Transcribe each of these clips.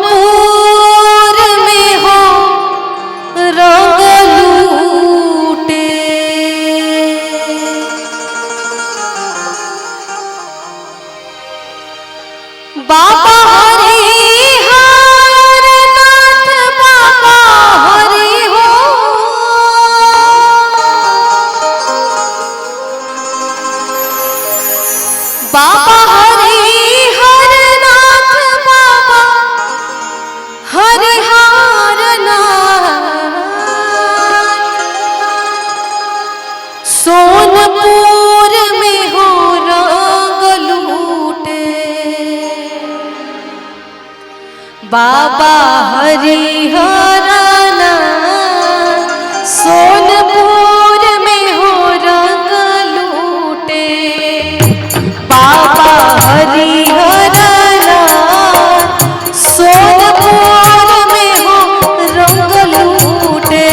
सोनपुर में हो रंग लूटे, बाबा हरिहर नाथ बाबा हरि हो, बाबा हरिहर नाथ बाबा हरिहर नाथ। सोनपुर में हो रंग लूटे, बाबा हरिहर नाथ। सोनपुर में हो रंग लूटे, बाबा हरिहर नाथ। सोनपुर में हो रंग लूटे,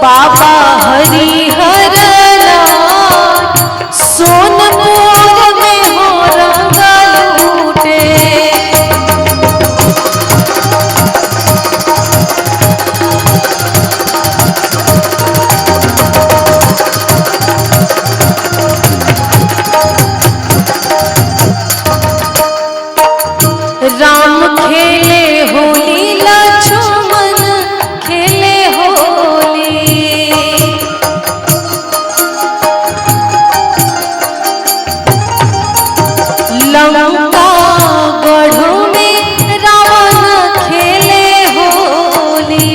बाबा हरिहर नाथ। सोनपुर में हो रंग लूटे, राम खेले होली लक्ष्मण खेले होली, लंका गढ़ में रावण खेले होली।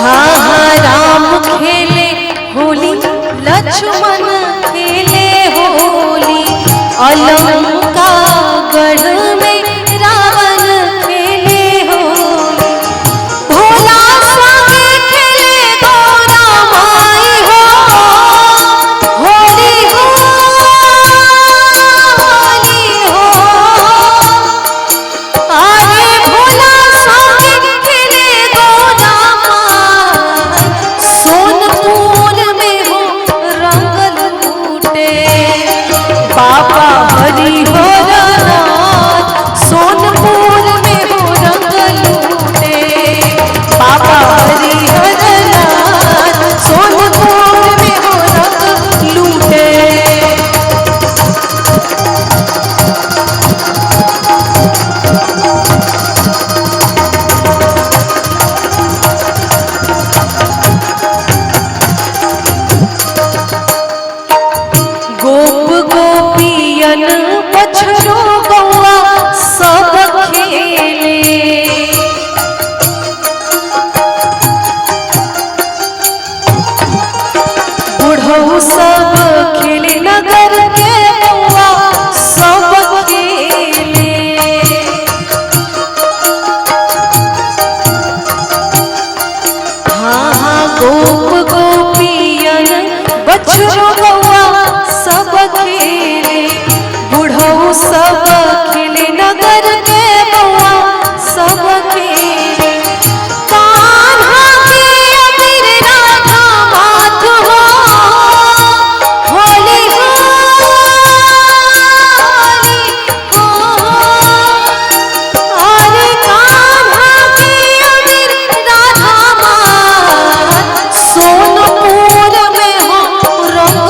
हाँ हाँ राम खेले होली लक्ष्मण खेले होली, अलंका गढ़ में रावण खेले होली। भोला संगे खेले गौरा माई हो, होली हो होली हो। अरे भोला संगे खेले गौरा माई, सोनपुर में हो रंग लूटे, बाबा हरिहर नाथ। सोनपुर में हो रंग लूटे, बाबा हरिहर नाथ। सोनपुर में हो रंग लूटे, गोप गोपियन बछड़ो गौआ सब खेले, बुढ़ऊ सब खेले नगर के गौआ सब खेले। हाँ हाँ गोप गोपियन बछड़ो गौआ सब खेले, बुढ़ऊ सब खेले नगर के गौआ सब खेले। कान्हा के अबीर राधा माथ हो, होली हो होली हो। अरे कान्हा के अबीर राधा माथ, सोनपुर में हो रंग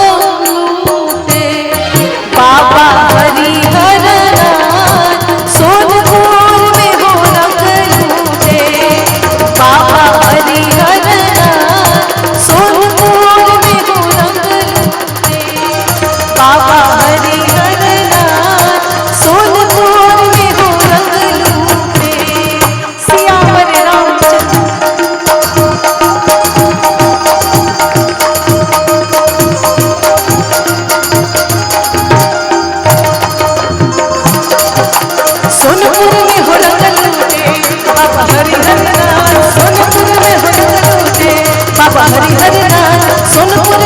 बाबा हरिहर नाथ सोनपुर